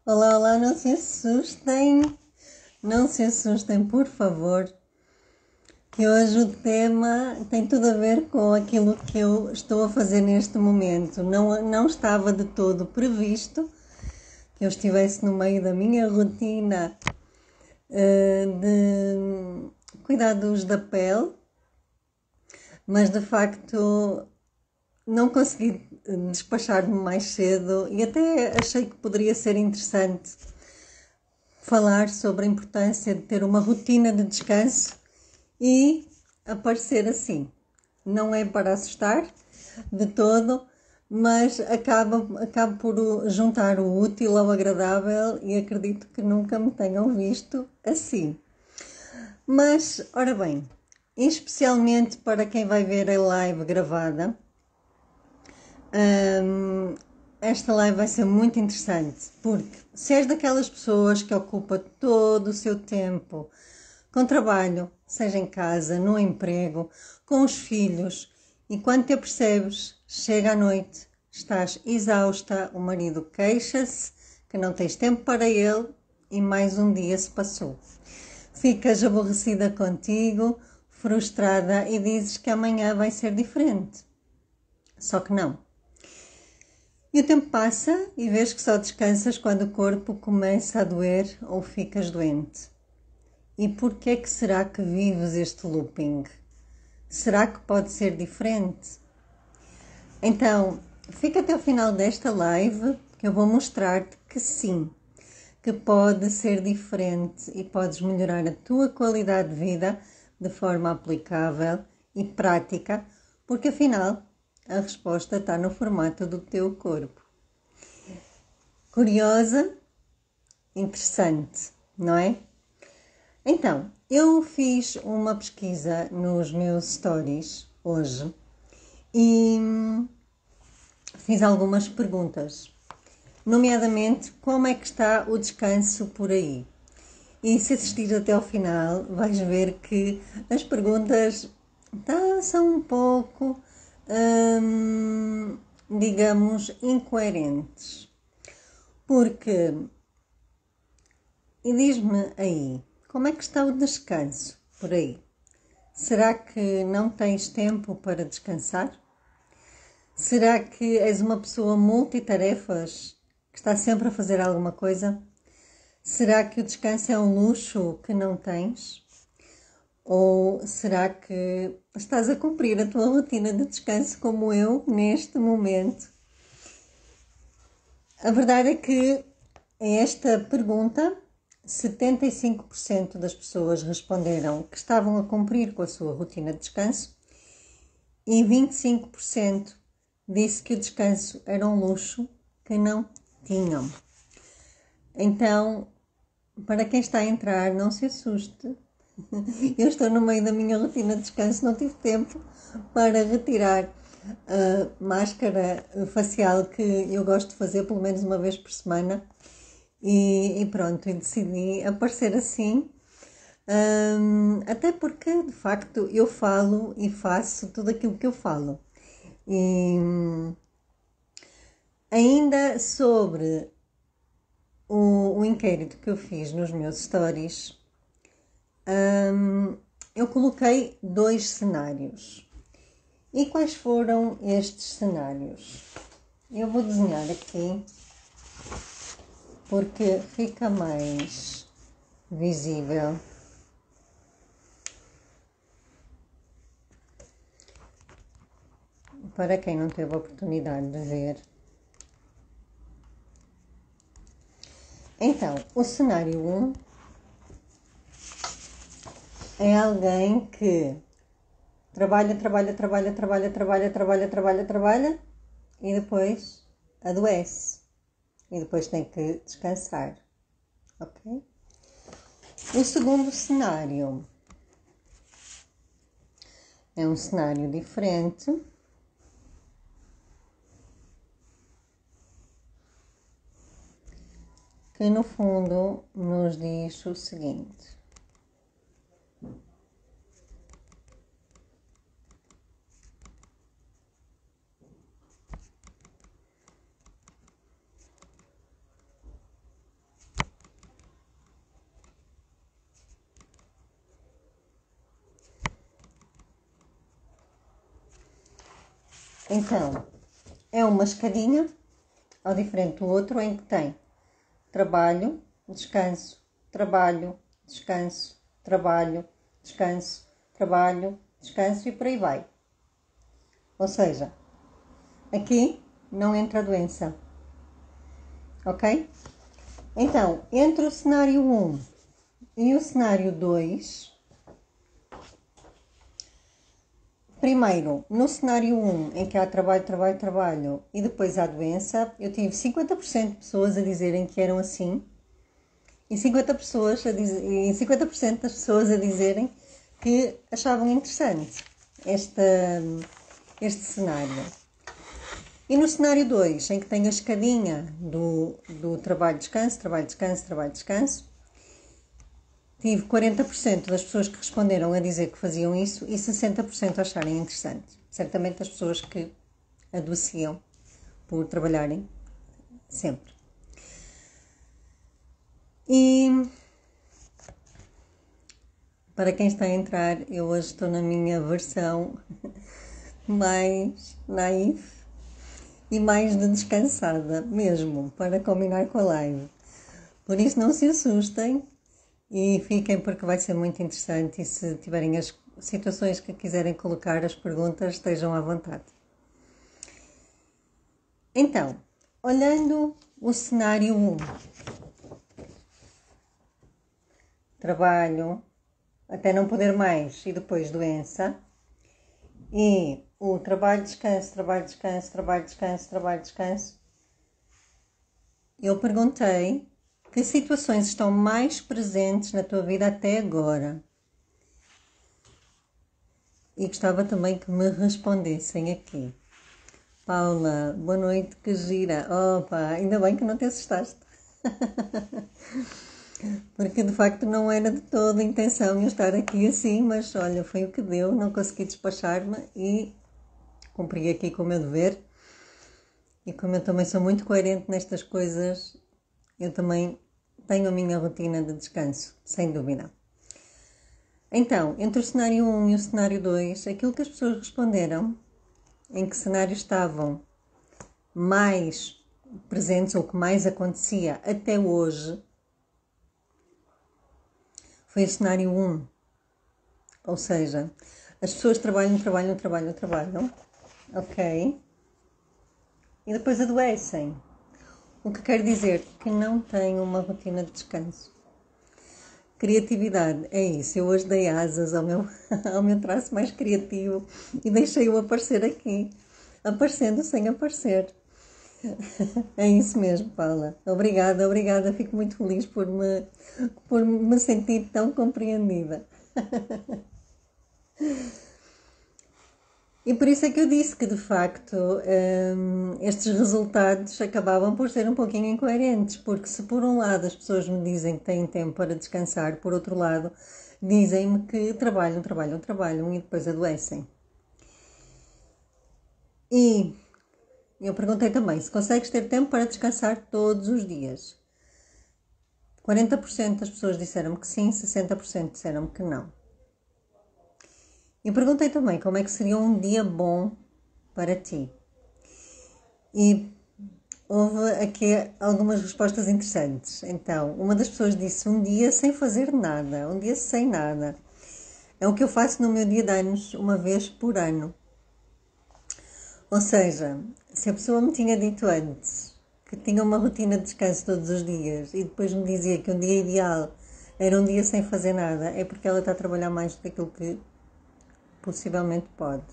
Olá, olá, não se assustem, por favor, que hoje o tema tem tudo a ver com aquilo que eu estou a fazer neste momento. Não estava de todo previsto que eu estivesse no meio da minha rotina de cuidados da pele, mas de facto não consegui despachar-me mais cedo e até achei que poderia ser interessante falar sobre a importância de ter uma rotina de descanso e aparecer assim. Não é para assustar de todo, mas acabo por juntar o útil ao agradável e acredito que nunca me tenham visto assim. Mas, ora bem, especialmente para quem vai ver a live gravada, esta live vai ser muito interessante, porque se és daquelas pessoas que ocupa todo o seu tempo com trabalho, seja em casa, no emprego, com os filhos, e quando te apercebes, chega à noite, estás exausta, o marido queixa-se que não tens tempo para ele e mais um dia se passou. Ficas aborrecida contigo, frustrada e dizes que amanhã vai ser diferente. Só que não. E o tempo passa e vês que só descansas quando o corpo começa a doer ou ficas doente. E por que é que será que vives este looping? Será que pode ser diferente? Então, fica até o final desta live que eu vou mostrar-te que sim, que pode ser diferente e podes melhorar a tua qualidade de vida de forma aplicável e prática, porque afinal a resposta está no formato do teu corpo. Curiosa, interessante, não é? Então, eu fiz uma pesquisa nos meus stories hoje e fiz algumas perguntas, nomeadamente como é que está o descanso por aí. E se assistires até ao final, vais ver que as perguntas são um pouco, digamos, incoerentes. Porque, e diz-me aí, como é que está o descanso por aí? Será que não tens tempo para descansar? Será que és uma pessoa multitarefas que está sempre a fazer alguma coisa? Será que o descanso é um luxo que não tens? Ou será que estás a cumprir a tua rotina de descanso como eu neste momento? A verdade é que a esta pergunta 75% das pessoas responderam que estavam a cumprir com a sua rotina de descanso e 25% disse que o descanso era um luxo que não tinham. Então, para quem está a entrar, não se assuste. Eu estou no meio da minha rotina de descanso, não tive tempo para retirar a máscara facial que eu gosto de fazer pelo menos uma vez por semana. E pronto, e decidi aparecer assim, até porque de facto eu falo e faço tudo aquilo que eu falo. E ainda sobre o inquérito que eu fiz nos meus stories, eu coloquei 2 cenários. E quais foram estes cenários? Eu vou desenhar aqui porque fica mais visível. Para quem não teve a oportunidade de ver. Então, o cenário 1 é alguém que trabalha e depois adoece. E depois tem que descansar. Ok? O segundo cenário é um cenário diferente. Que no fundo nos diz o seguinte: Então, é uma escadinha, ao diferente do outro, em que tem trabalho, descanso, trabalho, descanso, trabalho, descanso, trabalho, descanso e por aí vai. Ou seja, aqui não entra a doença. Ok? Então, entre o cenário 1 e o cenário 2, primeiro, no cenário 1, em que há trabalho, trabalho, trabalho, e depois há doença, eu tive 50% de pessoas a dizerem que eram assim, e 50% das pessoas a dizerem que achavam interessante este cenário. E no cenário 2, em que tem a escadinha do trabalho, descanso, trabalho, descanso, trabalho, descanso, tive 40% das pessoas que responderam a dizer que faziam isso e 60% a acharem interessante. Certamente as pessoas que adoeciam por trabalharem sempre. E para quem está a entrar, eu hoje estou na minha versão mais naif e mais descansada mesmo, para combinar com a live. Por isso não se assustem e fiquem, porque vai ser muito interessante, e se tiverem as situações que quiserem colocar, as perguntas, estejam à vontade. Então, olhando o cenário 1, trabalho até não poder mais e depois doença, e o trabalho, descanso, trabalho, descanso, trabalho, descanso, trabalho, descanso, eu perguntei que situações estão mais presentes na tua vida até agora. E gostava também que me respondessem aqui. Paula, boa noite, que gira. Opa, ainda bem que não te assustaste. Porque de facto não era de toda a intenção eu estar aqui assim, mas olha, foi o que deu, não consegui despachar-me e cumpri aqui com o meu dever. E como eu também sou muito coerente nestas coisas, eu também tenho a minha rotina de descanso, sem dúvida. Então, entre o cenário 1 e o cenário 2, aquilo que as pessoas responderam, em que cenário estavam mais presentes ou que mais acontecia até hoje, foi o cenário 1. Ou seja, as pessoas trabalham, ok? E depois adoecem. O que quer dizer que não têm uma rotina de descanso. Criatividade, é isso. Eu hoje dei asas ao meu traço mais criativo e deixei-o aparecer aqui. Aparecendo sem aparecer. É isso mesmo, Paula. Obrigada. Fico muito feliz por me sentir tão compreendida. E por isso é que eu disse que, de facto, estes resultados acabavam por ser um pouquinho incoerentes, porque se por um lado as pessoas me dizem que têm tempo para descansar, por outro lado dizem-me que trabalham e depois adoecem. E eu perguntei também se consegues ter tempo para descansar todos os dias. 40% das pessoas disseram que sim, 60% disseram que não. Eu perguntei também como é que seria um dia bom para ti. E houve aqui algumas respostas interessantes. Então, uma das pessoas disse um dia sem fazer nada, um dia sem nada. É o que eu faço no meu dia de anos, uma vez por ano. Ou seja, se a pessoa me tinha dito antes que tinha uma rotina de descanso todos os dias e depois me dizia que um dia ideal era um dia sem fazer nada, é porque ela está a trabalhar mais do que aquilo que possivelmente pode.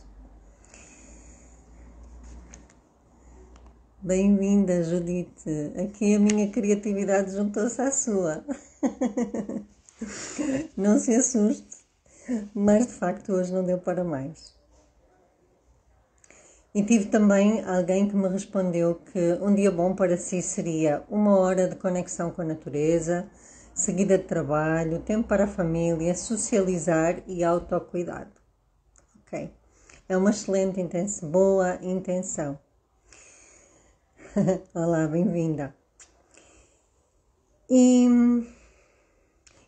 Bem-vinda, Judite. Aqui a minha criatividade juntou-se à sua. Não se assuste, mas de facto hoje não deu para mais. E tive também alguém que me respondeu que um dia bom para si seria 1 hora de conexão com a natureza, seguida de trabalho, tempo para a família, socializar e autocuidado. Ok? É uma excelente intenção, boa intenção. Olá, bem-vinda. E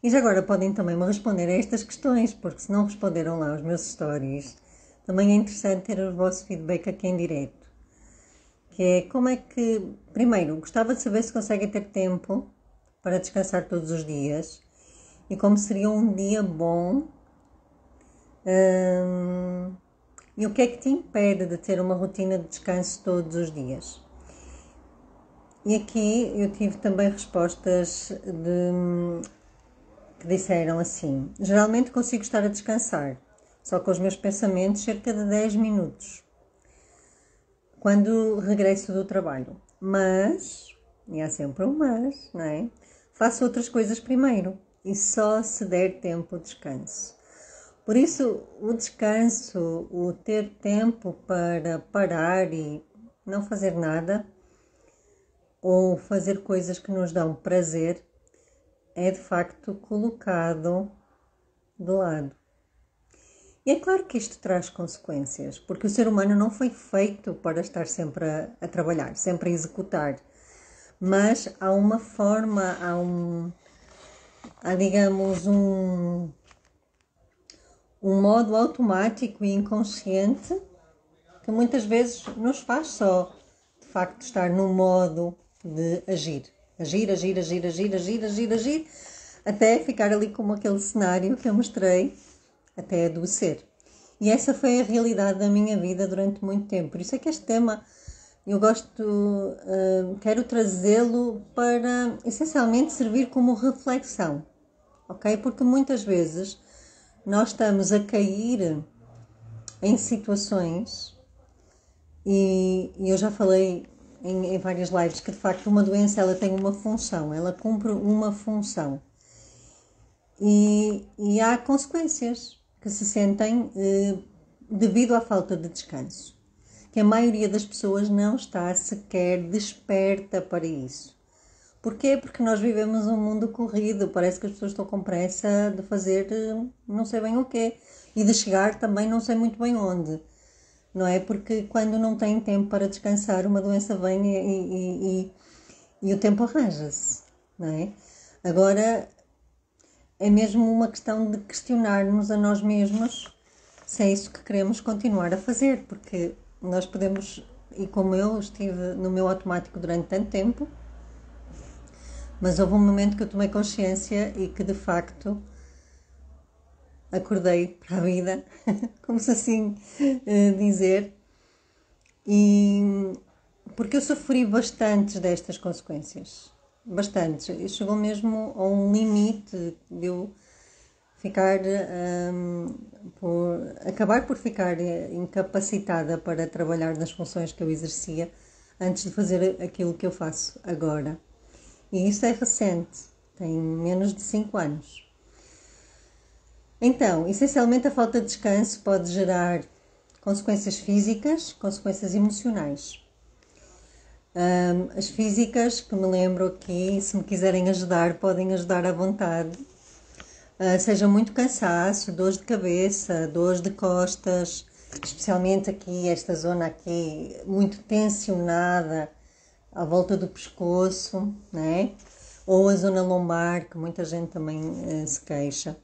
já agora podem também me responder a estas questões, porque se não responderam lá os meus stories, também é interessante ter o vosso feedback aqui em direto. Que é como é que, primeiro, gostava de saber se conseguem ter tempo para descansar todos os dias e como seria um dia bom e o que é que te impede de ter uma rotina de descanso todos os dias. E aqui eu tive também respostas que disseram assim: geralmente consigo estar a descansar, só com os meus pensamentos, cerca de 10 minutos, quando regresso do trabalho. Mas, e há sempre um mas, não é? Faço outras coisas primeiro e só se der tempo de descanso. Por isso, o descanso, o ter tempo para parar e não fazer nada, ou fazer coisas que nos dão prazer, é de facto colocado de lado. E é claro que isto traz consequências, porque o ser humano não foi feito para estar sempre a trabalhar, sempre a executar. Mas há uma forma, há digamos um modo automático e inconsciente que muitas vezes nos faz só, de facto, estar no modo de agir. Agir, até ficar ali como aquele cenário que eu mostrei, até adoecer. E essa foi a realidade da minha vida durante muito tempo. Por isso é que este tema eu quero trazê-lo para essencialmente servir como reflexão, ok? Porque muitas vezes nós estamos a cair em situações, e eu já falei em várias lives que de facto uma doença ela tem uma função, ela cumpre uma função. E há consequências que se sentem devido à falta de descanso, que a maioria das pessoas não está sequer desperta para isso. Porquê? Porque nós vivemos um mundo corrido, parece que as pessoas estão com pressa de fazer não sei bem o quê e de chegar também não sei muito bem onde, não é? Porque quando não tem tempo para descansar, uma doença vem e o tempo arranja-se, não é? Agora, é mesmo uma questão de questionarmos a nós mesmos se é isso que queremos continuar a fazer, porque nós podemos, e como eu estive no meu automático durante tanto tempo, mas houve um momento que eu tomei consciência e que de facto acordei para a vida, como se assim dizer, e porque eu sofri bastantes destas consequências, bastantes, e chegou mesmo a um limite de eu ficar, acabar por ficar incapacitada para trabalhar nas funções que eu exercia antes de fazer aquilo que eu faço agora. E isso é recente, tem menos de 5 anos. Então, essencialmente a falta de descanso pode gerar consequências físicas, consequências emocionais. As físicas, que me lembro aqui, se me quiserem ajudar, podem ajudar à vontade. Seja muito cansaço, dores de cabeça, dores de costas, especialmente aqui, esta zona aqui, muito tensionada, à volta do pescoço, né? Ou a zona lombar, que muita gente também se queixa.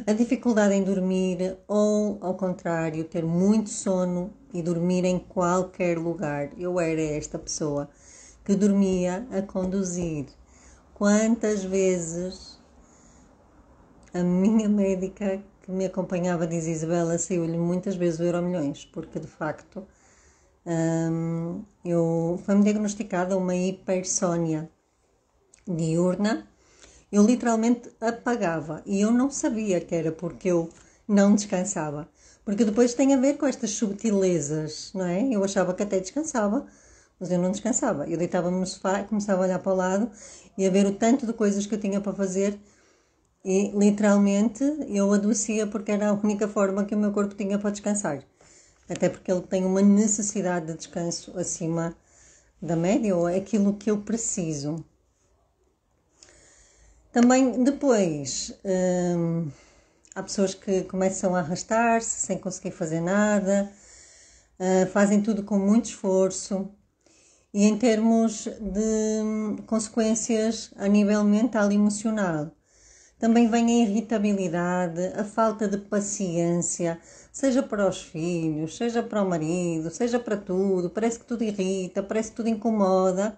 A dificuldade em dormir ou, ao contrário, ter muito sono e dormir em qualquer lugar. Eu era esta pessoa que dormia a conduzir. Quantas vezes a minha médica que me acompanhava diz: Isabela, saiu-lhe muitas vezes o Euromilhões, porque de facto foi-me diagnosticada uma hipersónia diurna. Eu literalmente apagava e eu não sabia que era porque eu não descansava, porque depois tem a ver com estas subtilezas, não é? Eu achava que até descansava, mas eu não descansava. Eu deitava-me no sofá, começava a olhar para o lado e a ver o tanto de coisas que eu tinha para fazer e literalmente eu adoecia porque era a única forma que o meu corpo tinha para descansar. Até porque ele tem uma necessidade de descanso acima da média, ou é aquilo que eu preciso. Também depois há pessoas que começam a arrastar-se sem conseguir fazer nada, fazem tudo com muito esforço, e em termos de consequências a nível mental e emocional, Também vem a irritabilidade, a falta de paciência, seja para os filhos, seja para o marido, seja para tudo. Parece que tudo irrita, parece que tudo incomoda.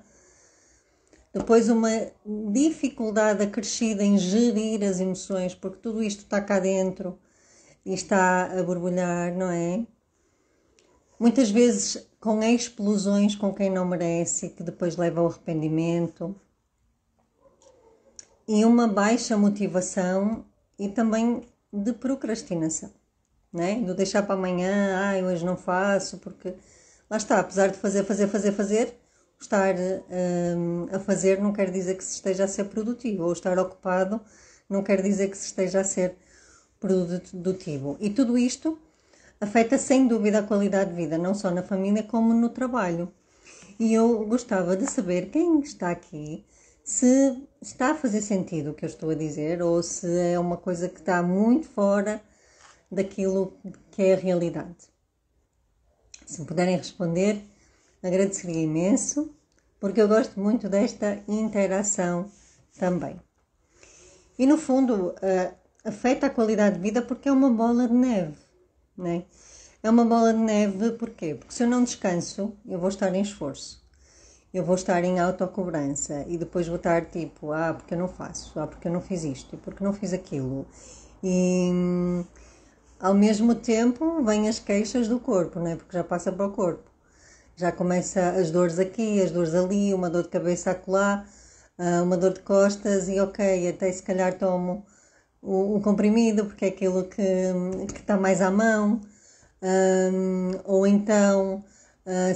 Depois uma dificuldade acrescida em gerir as emoções, porque tudo isto está cá dentro e está a borbulhar, não é? Muitas vezes com explosões com quem não merece, que depois leva ao arrependimento. E uma baixa motivação e também de procrastinação, né? Do deixar para amanhã, hoje não faço, porque lá está, apesar de fazer, estar a fazer não quer dizer que se esteja a ser produtivo, ou estar ocupado não quer dizer que se esteja a ser produtivo. E tudo isto afeta sem dúvida a qualidade de vida, não só na família como no trabalho. E eu gostava de saber quem está aqui, se está a fazer sentido o que eu estou a dizer ou se é uma coisa que está muito fora daquilo que é a realidade. Se me puderem responder, agradeceria imenso, porque eu gosto muito desta interação também. E no fundo, afeta a qualidade de vida porque é uma bola de neve, né? É uma bola de neve porquê? Porque se eu não descanso, eu vou estar em esforço. Eu vou estar em autocobrança e depois vou estar tipo, porque eu não faço, porque eu não fiz isto, e porque não fiz aquilo. E ao mesmo tempo vêm as queixas do corpo, né? Porque já passa para o corpo. Já começa as dores aqui, as dores ali, uma dor de cabeça acolá, uma dor de costas e ok, até se calhar tomo um comprimido porque é aquilo que está mais à mão. Ou então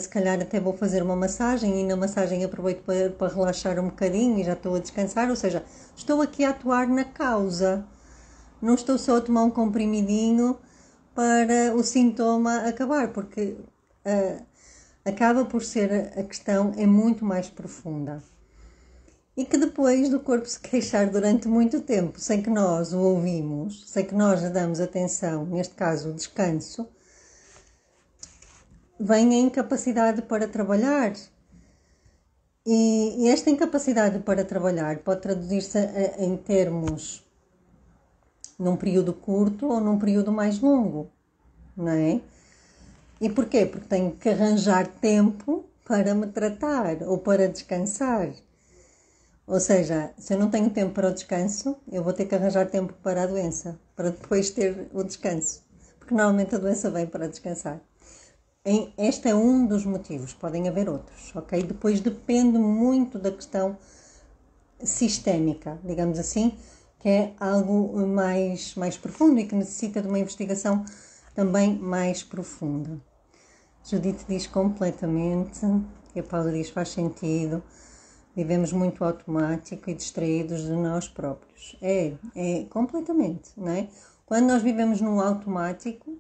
se calhar até vou fazer uma massagem e na massagem aproveito para relaxar um bocadinho e já estou a descansar, ou seja, estou aqui a atuar na causa, não estou só a tomar um comprimidinho para o sintoma acabar, porque acaba por ser a questão é muito mais profunda e que depois do corpo se queixar durante muito tempo sem que nós o ouvimos, sem que nós lhe damos atenção, neste caso o descanso, vem a incapacidade para trabalhar. E esta incapacidade para trabalhar pode traduzir-se em termos num período curto ou num período mais longo, não é? E porquê? Porque tenho que arranjar tempo para me tratar ou para descansar. Ou seja, se eu não tenho tempo para o descanso, eu vou ter que arranjar tempo para a doença, para depois ter o descanso. Porque normalmente a doença vem para descansar. Este é um dos motivos, podem haver outros, ok? Depois depende muito da questão sistémica, digamos assim, que é algo mais profundo e que necessita de uma investigação também mais profunda. Judite diz completamente, e a Paula diz faz sentido, vivemos muito automático e distraídos de nós próprios. É completamente, não é? Quando nós vivemos num automático,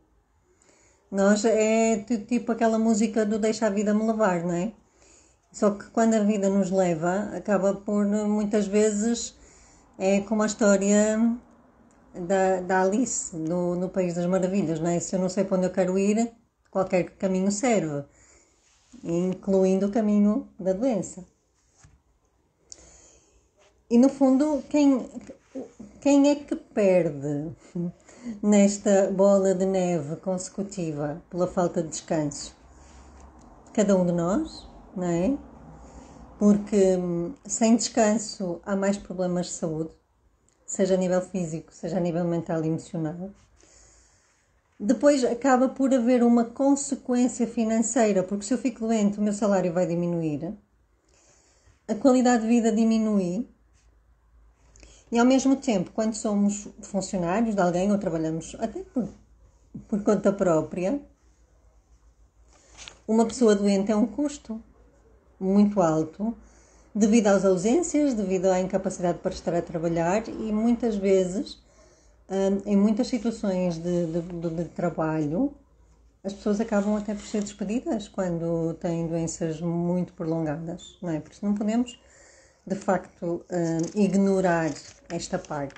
nós é tipo aquela música do Deixa a Vida Me Levar, não é? Só que quando a vida nos leva, acaba por muitas vezes, é como a história da Alice no País das Maravilhas, não é? Se eu não sei para onde eu quero ir, qualquer caminho serve, incluindo o caminho da doença. E no fundo, quem é que perde nesta bola de neve consecutiva pela falta de descanso? Cada um de nós, não é? Porque sem descanso há mais problemas de saúde, seja a nível físico, seja a nível mental e emocional. Depois acaba por haver uma consequência financeira, porque se eu fico doente o meu salário vai diminuir, a qualidade de vida diminui. E ao mesmo tempo, quando somos funcionários de alguém ou trabalhamos até por conta própria, uma pessoa doente é um custo muito alto devido às ausências, devido à incapacidade para estar a trabalhar e muitas vezes, em muitas situações de trabalho, as pessoas acabam até por ser despedidas quando têm doenças muito prolongadas, não é? Por isso não podemos de facto ignorar esta parte.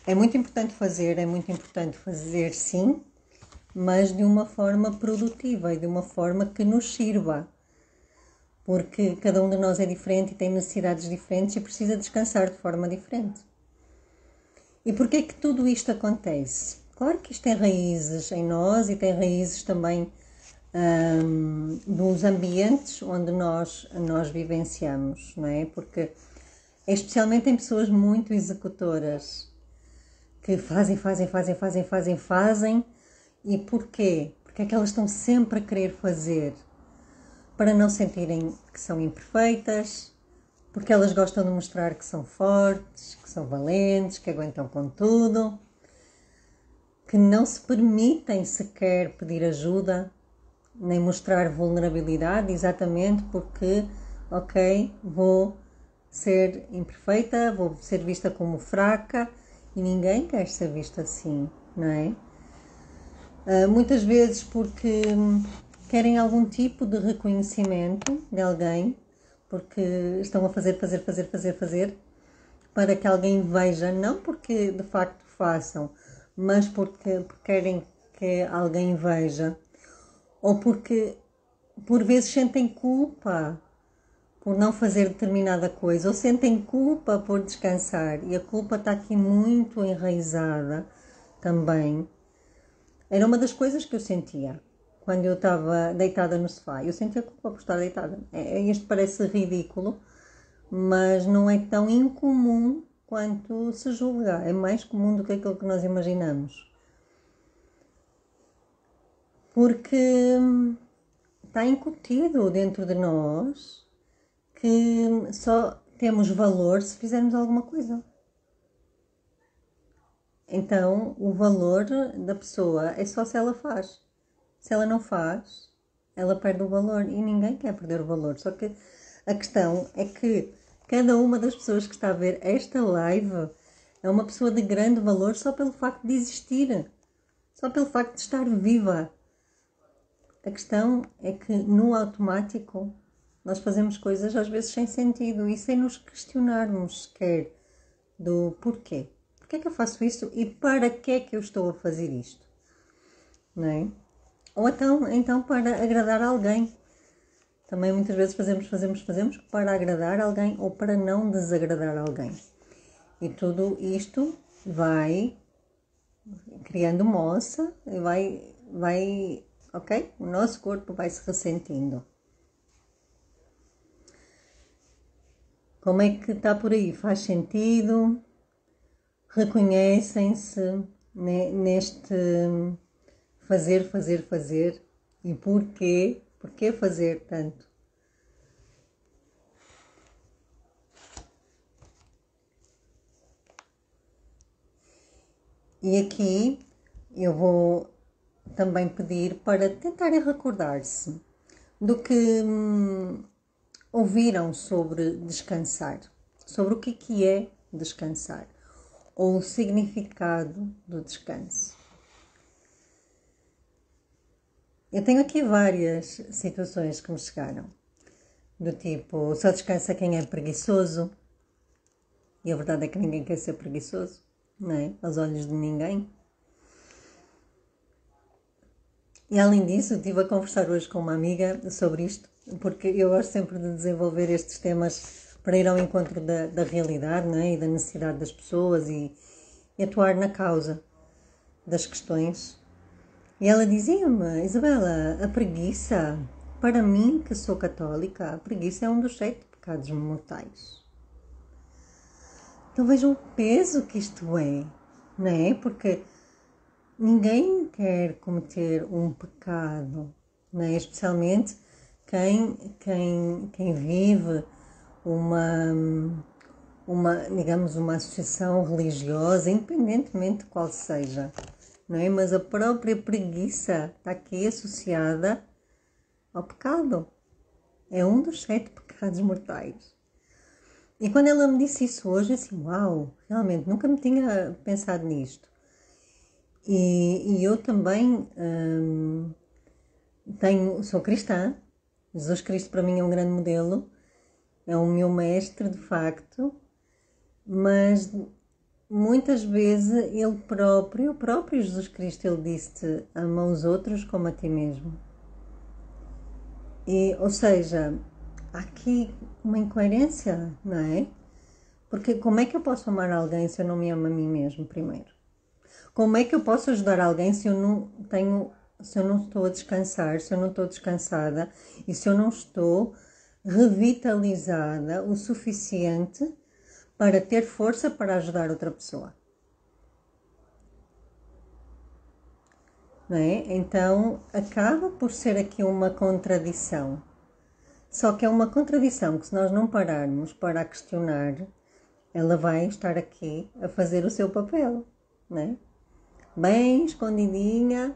É muito importante fazer sim, mas de uma forma produtiva e de uma forma que nos sirva, porque cada um de nós é diferente e tem necessidades diferentes e precisa descansar de forma diferente. E porquê que tudo isto acontece? Claro que isto tem raízes em nós e tem raízes também dos ambientes onde nós vivenciamos, não é? Porque especialmente em pessoas muito executoras, que fazem, e porquê? Porque é que elas estão sempre a querer fazer para não sentirem que são imperfeitas, porque elas gostam de mostrar que são fortes, que são valentes, que aguentam com tudo, que não se permitem sequer pedir ajuda, nem mostrar vulnerabilidade, exatamente porque, ok, vou ser imperfeita, vou ser vista como fraca, e ninguém quer ser vista assim, não é? Muitas vezes porque querem algum tipo de reconhecimento de alguém, porque estão a fazer, para que alguém veja, não porque de facto façam, mas porque querem que alguém veja, ou porque por vezes sentem culpa por não fazer determinada coisa, ou sentem culpa por descansar, e a culpa está aqui muito enraizada também. Era uma das coisas que eu sentia quando eu estava deitada no sofá. Eu sentia culpa por estar deitada. Isto parece ridículo, mas não é tão incomum quanto se julga. É mais comum do que aquilo que nós imaginamos. Porque está incutido dentro de nós que só temos valor se fizermos alguma coisa. Então, o valor da pessoa é só se ela faz. Se ela não faz, ela perde o valor, e ninguém quer perder o valor. Só que a questão é que cada uma das pessoas que está a ver esta live é uma pessoa de grande valor só pelo facto de existir, só pelo facto de estar viva. A questão é que no automático nós fazemos coisas às vezes sem sentido e sem nos questionarmos sequer do porquê. Porquê é que eu faço isto e para que é que eu estou a fazer isto? Não é? Ou então para agradar alguém. Também muitas vezes fazemos para agradar alguém ou para não desagradar alguém. E tudo isto vai criando moça e vai, ok? O nosso corpo vai se ressentindo. Como é que está por aí? Faz sentido? Reconhecem-se neste fazer e porquê? Porquê fazer tanto? E aqui eu vou também pedir para tentarem recordar-se do que ouviram sobre descansar, sobre o que é descansar, ou o significado do descanso. Eu tenho aqui várias situações que me chegaram, do tipo, só descansa quem é preguiçoso, e a verdade é que ninguém quer ser preguiçoso, não é? Aos olhos de ninguém. E além disso, estive a conversar hoje com uma amiga sobre isto, porque eu gosto sempre de desenvolver estes temas para ir ao encontro da realidade, não é? E da necessidade das pessoas e atuar na causa das questões. E ela dizia-me, Isabela, a preguiça, para mim que sou católica, a preguiça é um dos 7 pecados mortais. Então vejam o peso que isto é, não é? Porque ninguém quer cometer um pecado, não é? Especialmente quem vive digamos, uma associação religiosa, independentemente de qual seja, não é? Mas a própria preguiça está aqui associada ao pecado. É um dos 7 pecados mortais. E quando ela me disse isso hoje, eu assim, uau, realmente nunca me tinha pensado nisto. E eu também sou cristã. Jesus Cristo para mim é um grande modelo, é o meu mestre de facto, mas muitas vezes o próprio Jesus Cristo, ele disse-te, ama os outros como a ti mesmo. Ou seja, há aqui uma incoerência, não é? Porque como é que eu posso amar alguém se eu não me amo a mim mesmo primeiro? Como é que eu posso ajudar alguém se eu não tenho, se eu não estou a descansar, se eu não estou descansada e se eu não estou revitalizada o suficiente para ter força para ajudar outra pessoa? Não é? Então acaba por ser aqui uma contradição. Só que é uma contradição que, se nós não pararmos para a questionar, ela vai estar aqui a fazer o seu papel, não é? Bem escondidinha,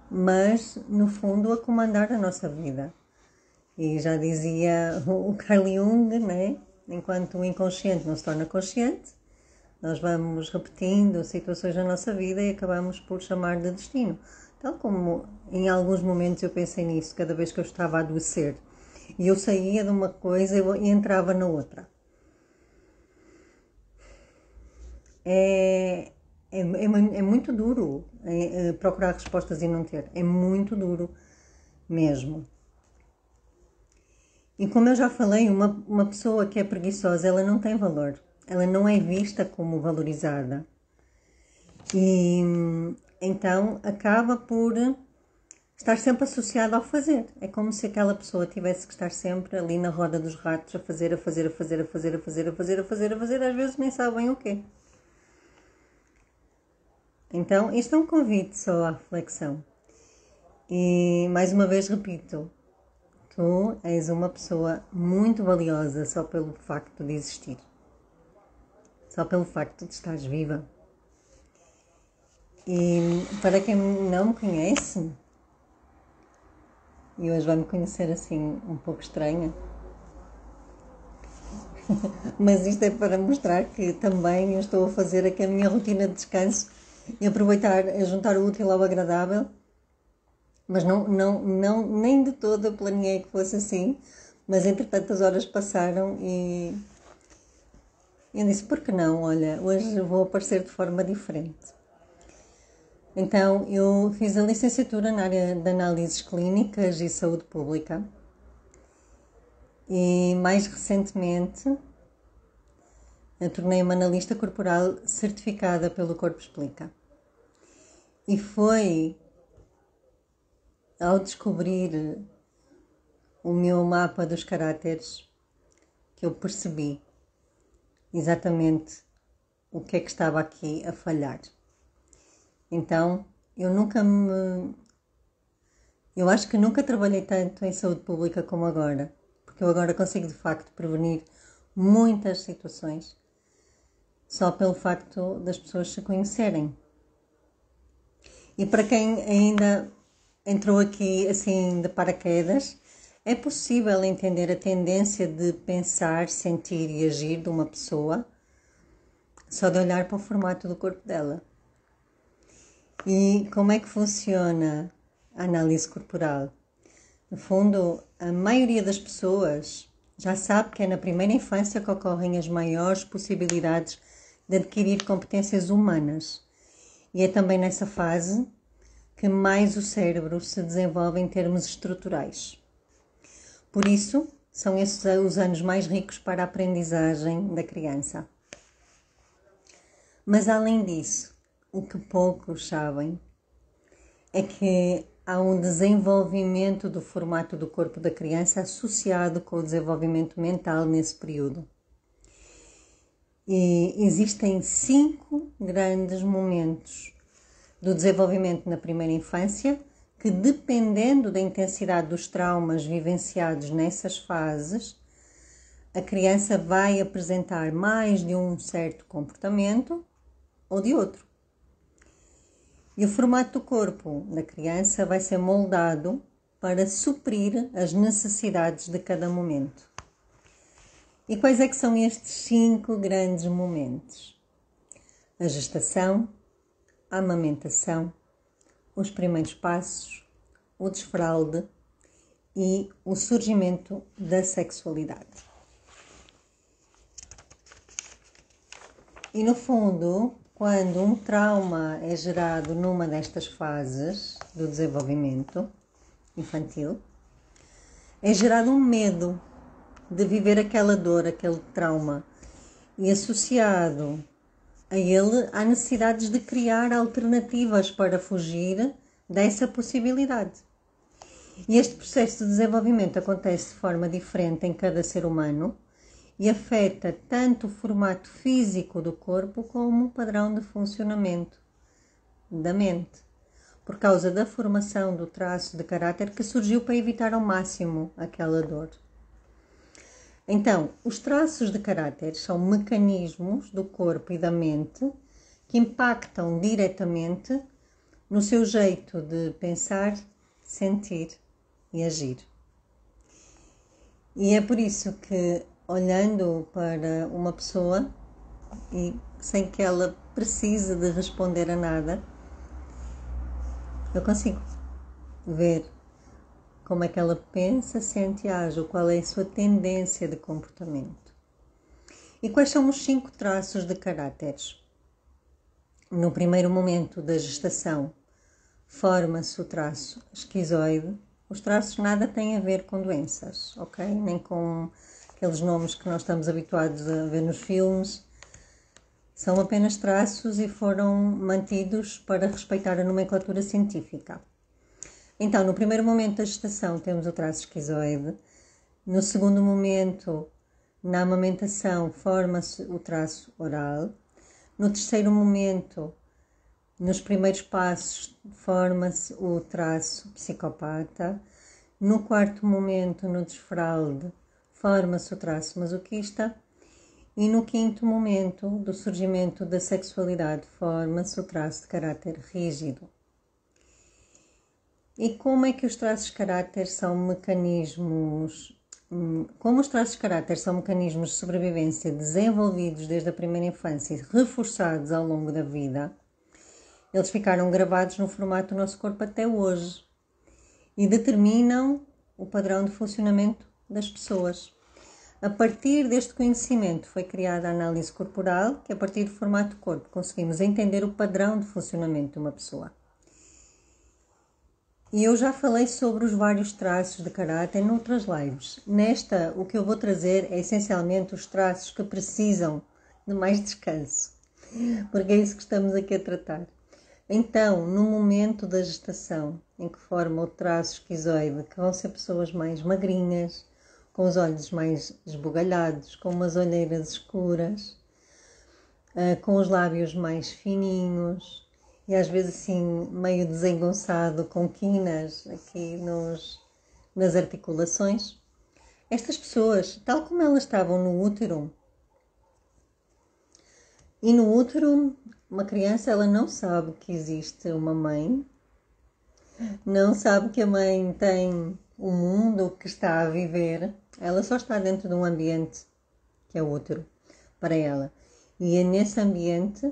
mas no fundo a comandar a nossa vida. E já dizia o Carl Jung, né? Enquanto o inconsciente não se torna consciente, nós vamos repetindo situações na nossa vida e acabamos por chamar de destino. Tal como em alguns momentos eu pensei nisso, cada vez que eu estava a adoecer. E eu saía de uma coisa e entrava na outra. É muito duro procurar respostas e não ter. É muito duro mesmo. E como eu já falei, uma pessoa que é preguiçosa, ela não tem valor. Ela não é vista como valorizada. E então acaba por estar sempre associada ao fazer. É como se aquela pessoa tivesse que estar sempre ali na roda dos ratos a fazer, às vezes nem sabem o quê. Então, isto é um convite só à reflexão. E, mais uma vez, repito, tu és uma pessoa muito valiosa só pelo facto de existir. Só pelo facto de estares viva. E, para quem não me conhece, e hoje vai me conhecer assim, um pouco estranha, mas isto é para mostrar que também eu estou a fazer aqui a minha rotina de descanso e aproveitar, a juntar o útil ao agradável, mas nem de todo eu planeei que fosse assim, mas entretanto as horas passaram e eu disse, por que não? Olha, hoje vou aparecer de forma diferente. Então eu fiz a licenciatura na área de análises clínicas e saúde pública e mais recentemente eu tornei-me analista corporal certificada pelo Corpo Explica. E foi ao descobrir o meu mapa dos caráteres que eu percebi exatamente o que é que estava aqui a falhar. Então, eu acho que nunca trabalhei tanto em saúde pública como agora, porque eu agora consigo de facto prevenir muitas situações só pelo facto das pessoas se conhecerem. E para quem ainda entrou aqui assim de paraquedas, é possível entender a tendência de pensar, sentir e agir de uma pessoa só de olhar para o formato do corpo dela. E como é que funciona a análise corporal? No fundo, a maioria das pessoas já sabe que é na primeira infância que ocorrem as maiores possibilidades de adquirir competências humanas. E é também nessa fase que mais o cérebro se desenvolve em termos estruturais. Por isso, são esses os anos mais ricos para a aprendizagem da criança. Mas além disso, o que poucos sabem é que há um desenvolvimento do formato do corpo da criança associado com o desenvolvimento mental nesse período. E existem 5 grandes momentos do desenvolvimento na primeira infância que, dependendo da intensidade dos traumas vivenciados nessas fases, a criança vai apresentar mais de um certo comportamento ou de outro. E o formato do corpo da criança vai ser moldado para suprir as necessidades de cada momento. E quais é que são estes 5 grandes momentos? A gestação, a amamentação, os primeiros passos, o desfralde e o surgimento da sexualidade. E no fundo, quando um trauma é gerado numa destas fases do desenvolvimento infantil, é gerado um medo de viver aquela dor, aquele trauma. E associado a ele, há necessidades de criar alternativas para fugir dessa possibilidade. E este processo de desenvolvimento acontece de forma diferente em cada ser humano e afeta tanto o formato físico do corpo como o padrão de funcionamento da mente, por causa da formação do traço de caráter que surgiu para evitar ao máximo aquela dor. Então, os traços de caráter são mecanismos do corpo e da mente que impactam diretamente no seu jeito de pensar, sentir e agir. E é por isso que, olhando para uma pessoa e sem que ela precise de responder a nada, eu consigo ver como é que ela pensa, sente e age, qual é a sua tendência de comportamento. E quais são os 5 traços de caráteres? No primeiro momento da gestação, forma-se o traço esquizoide. Os traços nada têm a ver com doenças, ok? Nem com aqueles nomes que nós estamos habituados a ver nos filmes. São apenas traços e foram mantidos para respeitar a nomenclatura científica. Então, no primeiro momento da gestação temos o traço esquizoide. No segundo momento, na amamentação, forma-se o traço oral. No terceiro momento, nos primeiros passos, forma-se o traço psicopata. No quarto momento, no desfraude, forma-se o traço masoquista. E no quinto momento do surgimento da sexualidade, forma-se o traço de caráter rígido. E como é que os traços de caráter são mecanismos... Como os traços de caráter são mecanismos de sobrevivência desenvolvidos desde a primeira infância e reforçados ao longo da vida, eles ficaram gravados no formato do nosso corpo até hoje e determinam o padrão de funcionamento das pessoas. A partir deste conhecimento foi criada a análise corporal, que a partir do formato do corpo conseguimos entender o padrão de funcionamento de uma pessoa. E eu já falei sobre os vários traços de caráter noutras lives. Nesta, o que eu vou trazer é essencialmente os traços que precisam de mais descanso, porque é isso que estamos aqui a tratar. Então, no momento da gestação, em que forma o traço esquizoide, que vão ser pessoas mais magrinhas, com os olhos mais esbugalhados, com umas olheiras escuras, com os lábios mais fininhos, e às vezes assim meio desengonçado, com quinas aqui nas articulações. Estas pessoas, tal como elas estavam no útero, e no útero, uma criança ela não sabe que existe uma mãe, não sabe que a mãe tem um mundo que está a viver, ela só está dentro de um ambiente que é o útero para ela. E é nesse ambiente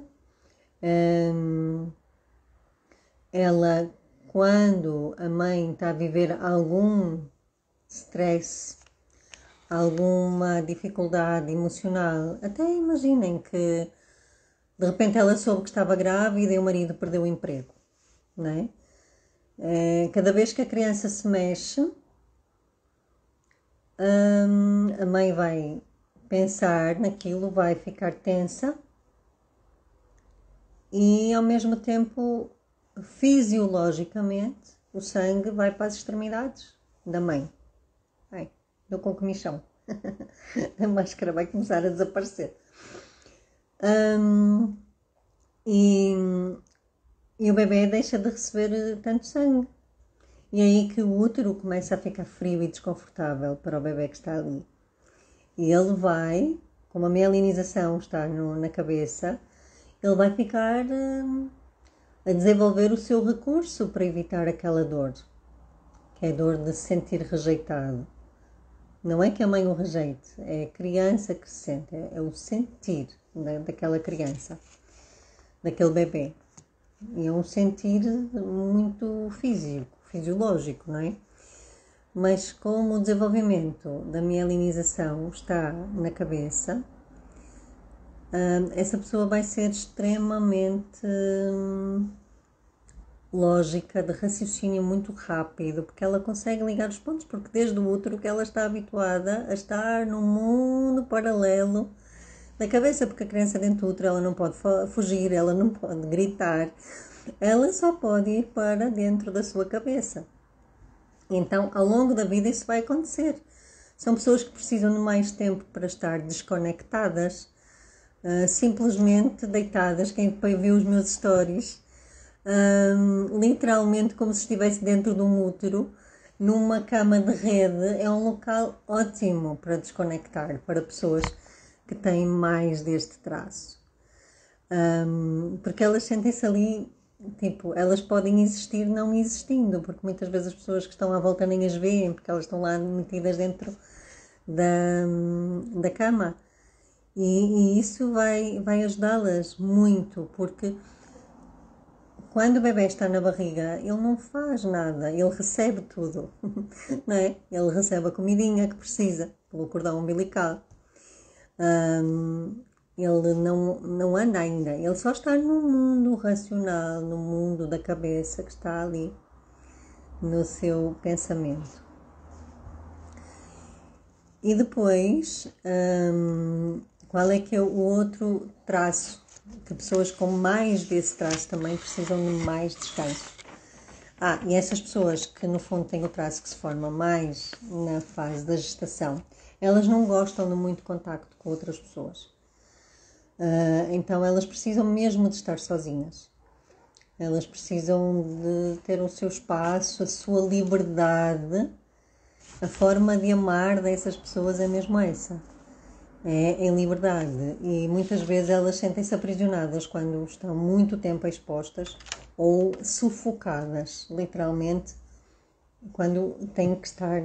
ela, quando a mãe está a viver algum stress, alguma dificuldade emocional, até imaginem que de repente ela soube que estava grávida e o marido perdeu o emprego, não é? Cada vez que a criança se mexe, a mãe vai pensar naquilo, vai ficar tensa e ao mesmo tempo fisiologicamente o sangue vai para as extremidades da mãe. Ai, deu com comichão. A máscara vai começar a desaparecer. E o bebê deixa de receber tanto sangue. E é aí que o útero começa a ficar frio e desconfortável para o bebê que está ali. E ele vai, como a mielinização está na cabeça, ele vai ficar a desenvolver o seu recurso para evitar aquela dor, que é a dor de se sentir rejeitado. Não é que a mãe o rejeite, é a criança que se sente, é o sentir daquela criança, daquele bebê. E é um sentir muito fisiológico, não é? Mas como o desenvolvimento da mielinização está na cabeça, essa pessoa vai ser extremamente lógica, de raciocínio muito rápido, porque ela consegue ligar os pontos, porque desde o útero que ela está habituada a estar num mundo paralelo da cabeça, porque a criança dentro do útero ela não pode fugir, ela não pode gritar, ela só pode ir para dentro da sua cabeça. Então, ao longo da vida isso vai acontecer. São pessoas que precisam de mais tempo para estar desconectadas, simplesmente deitadas. Quem depois viu os meus stories, literalmente como se estivesse dentro de um útero, numa cama de rede, é um local ótimo para desconectar, para pessoas que têm mais deste traço. Porque elas sentem-se ali, tipo, elas podem existir não existindo, porque muitas vezes as pessoas que estão à volta nem as veem, porque elas estão lá metidas dentro da cama. E isso vai ajudá-las muito, porque quando o bebê está na barriga, ele não faz nada, ele recebe tudo, não é? Ele recebe a comidinha que precisa, pelo cordão umbilical. Ele não anda ainda, ele só está no mundo racional, no mundo da cabeça que está ali, no seu pensamento. E depois, qual é que é o outro traço? Que pessoas com mais desse traço também precisam de mais descanso. E essas pessoas que no fundo têm o traço que se forma mais na fase da gestação, elas não gostam de muito contacto com outras pessoas. Então elas precisam mesmo de estar sozinhas. Elas precisam de ter o seu espaço, a sua liberdade. A forma de amar dessas pessoas é mesmo essa. É em liberdade. E muitas vezes elas sentem-se aprisionadas quando estão muito tempo expostas ou sufocadas, literalmente, quando têm que estar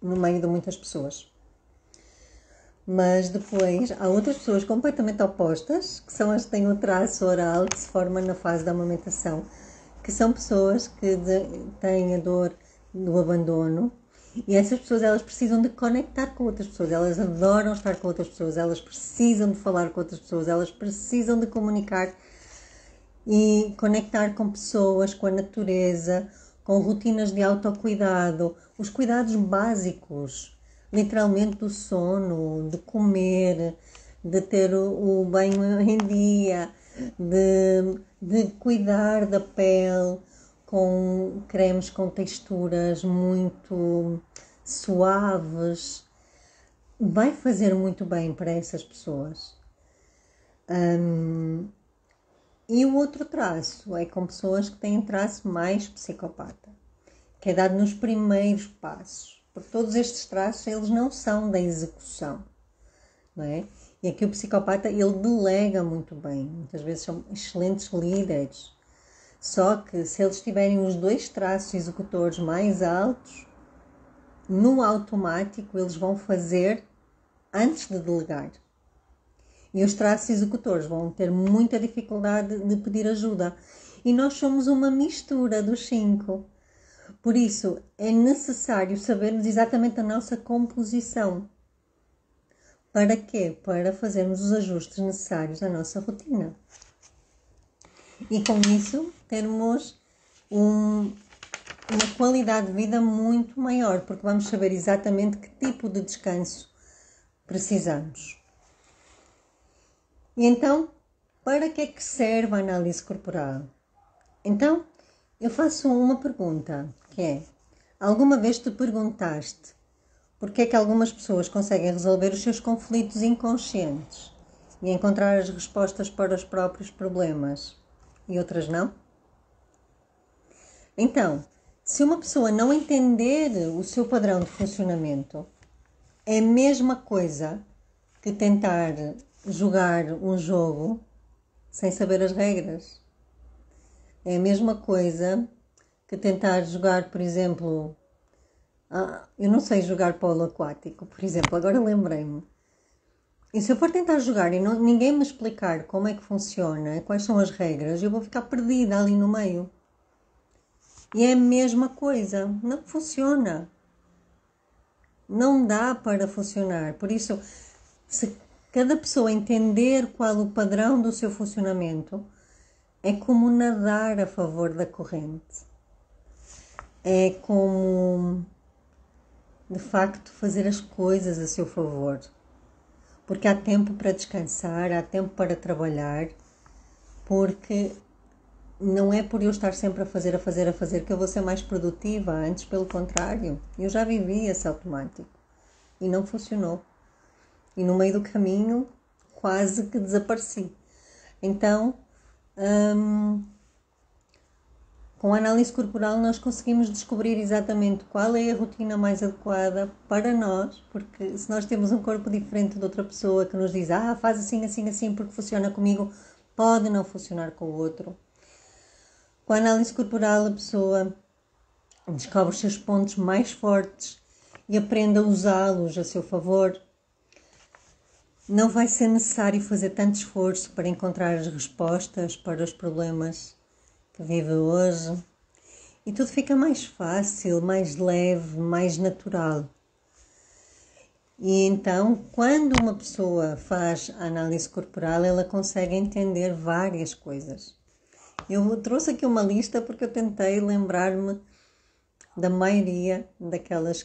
no meio de muitas pessoas. Mas depois há outras pessoas completamente opostas, que são as que têm o traço oral que se forma na fase da amamentação, que são pessoas que têm a dor do abandono. E essas pessoas, elas precisam de conectar com outras pessoas, elas adoram estar com outras pessoas, elas precisam de falar com outras pessoas, elas precisam de comunicar e conectar com pessoas, com a natureza, com rotinas de autocuidado, os cuidados básicos, literalmente do sono, de comer, de ter o banho em dia, de cuidar da pele, com cremes com texturas muito suaves, vai fazer muito bem para essas pessoas. E o outro traço é com pessoas que têm traço mais psicopata, que é dado nos primeiros passos, porque todos estes traços eles não são da execução, não é? E aqui o psicopata ele delega muito bem, muitas vezes são excelentes líderes. Só que se eles tiverem os dois traços executores mais altos, no automático eles vão fazer antes de delegar. E os traços executores vão ter muita dificuldade de pedir ajuda. E nós somos uma mistura dos 5. Por isso é necessário sabermos exatamente a nossa composição. Para quê? Para fazermos os ajustes necessários à nossa rotina. E com isso termos uma qualidade de vida muito maior, porque vamos saber exatamente que tipo de descanso precisamos. E então, para que é que serve a análise corporal? Então, eu faço uma pergunta, que é: alguma vez te perguntaste porque é que algumas pessoas conseguem resolver os seus conflitos inconscientes e encontrar as respostas para os próprios problemas e outras não? Então, se uma pessoa não entender o seu padrão de funcionamento, é a mesma coisa que tentar jogar um jogo sem saber as regras. É a mesma coisa que tentar jogar, por exemplo, eu não sei jogar polo aquático, por exemplo, agora lembrei-me. E se eu for tentar jogar e ninguém me explicar como é que funciona, quais são as regras, eu vou ficar perdida ali no meio. E é a mesma coisa, não funciona. Não dá para funcionar. Por isso, se cada pessoa entender qual o padrão do seu funcionamento, é como nadar a favor da corrente. É como, de facto, fazer as coisas a seu favor. porque há tempo para descansar, há tempo para trabalhar, porque não é por eu estar sempre a fazer que eu vou ser mais produtiva, antes pelo contrário. Eu já vivi esse automático e não funcionou. E no meio do caminho quase que desapareci. Então, com a análise corporal nós conseguimos descobrir exatamente qual é a rotina mais adequada para nós, porque se nós temos um corpo diferente de outra pessoa que nos diz faz assim, assim, assim porque funciona comigo, pode não funcionar com o outro. Com a análise corporal a pessoa descobre os seus pontos mais fortes e aprende a usá-los a seu favor. Não vai ser necessário fazer tanto esforço para encontrar as respostas para os problemas que vive hoje. E tudo fica mais fácil, mais leve, mais natural. E então, quando uma pessoa faz a análise corporal, ela consegue entender várias coisas. Eu trouxe aqui uma lista porque eu tentei lembrar-me da maioria daquelas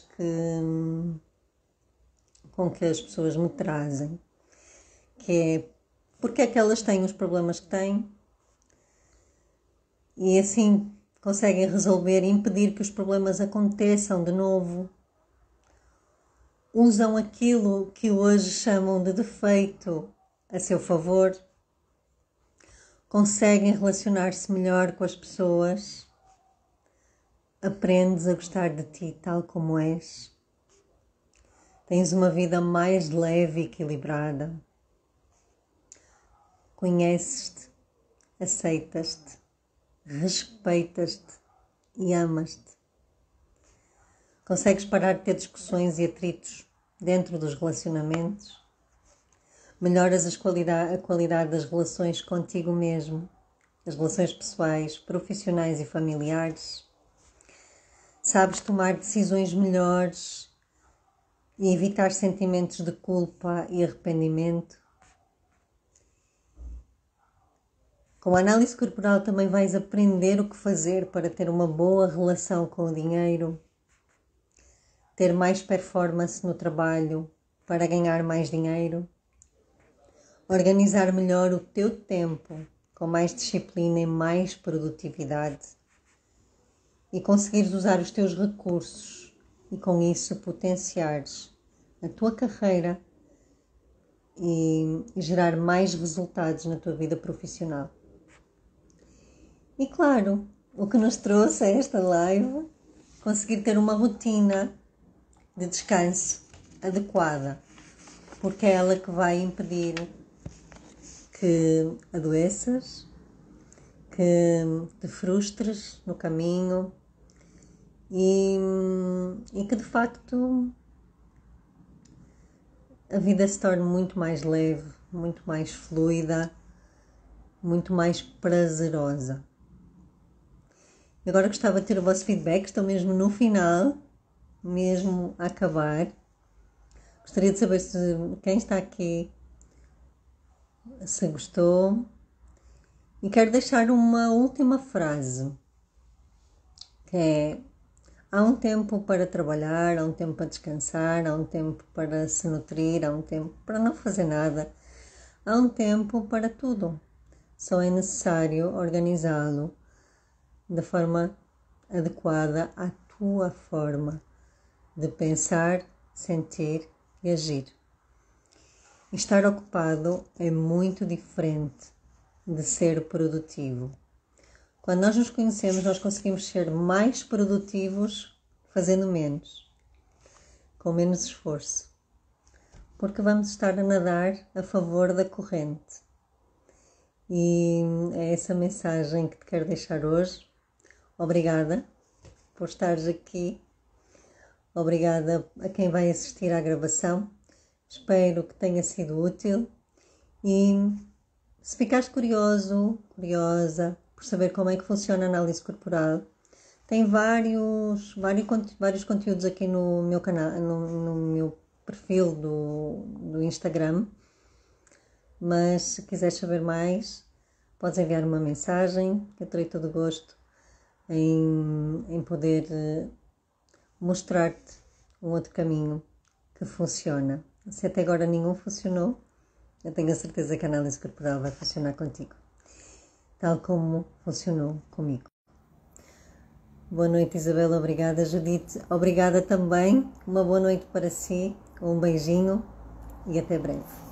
com que as pessoas me trazem, que é porque é que elas têm os problemas que têm e assim conseguem resolver e impedir que os problemas aconteçam de novo. Usam aquilo que hoje chamam de defeito a seu favor. Conseguem relacionar-se melhor com as pessoas. Aprendes a gostar de ti tal como és. Tens uma vida mais leve e equilibrada. Conheces-te, aceitas-te, respeitas-te e amas-te. Consegues parar de ter discussões e atritos dentro dos relacionamentos. Melhoras a qualidade das relações contigo mesmo, as relações pessoais, profissionais e familiares. Sabes tomar decisões melhores e evitar sentimentos de culpa e arrependimento. Com a análise corporal também vais aprender o que fazer para ter uma boa relação com o dinheiro, ter mais performance no trabalho para ganhar mais dinheiro, organizar melhor o teu tempo com mais disciplina e mais produtividade e conseguires usar os teus recursos e com isso potenciares a tua carreira e gerar mais resultados na tua vida profissional. E claro, o que nos trouxe a esta live, conseguir ter uma rotina de descanso adequada, porque é ela que vai impedir que adoeças, que te frustres no caminho e que de facto a vida se torne muito mais leve, muito mais fluida, muito mais prazerosa. Agora gostava de ter o vosso feedback, estou mesmo no final, mesmo a acabar. Gostaria de saber se quem está aqui se gostou. E quero deixar uma última frase, que é: há um tempo para trabalhar, há um tempo para descansar, há um tempo para se nutrir, há um tempo para não fazer nada, há um tempo para tudo. Só é necessário organizá-lo da forma adequada à tua forma de pensar, sentir e agir. Estar ocupado é muito diferente de ser produtivo. Quando nós nos conhecemos, nós conseguimos ser mais produtivos fazendo menos, com menos esforço, porque vamos estar a nadar a favor da corrente. E é essa mensagem que te quero deixar hoje. Obrigada por estares aqui. Obrigada a quem vai assistir à gravação. Espero que tenha sido útil. E se ficares curioso, curiosa, por saber como é que funciona a análise corporal, tem vários conteúdos aqui no meu canal, no meu perfil do Instagram. Mas se quiseres saber mais, podes enviar uma mensagem, que eu terei todo o gosto em poder mostrar-te um outro caminho que funciona. Se até agora nenhum funcionou, eu tenho a certeza que a análise corporal vai funcionar contigo, tal como funcionou comigo. Boa noite, Isabela. Obrigada, Judite. Obrigada também. Uma boa noite para si. Um beijinho e até breve.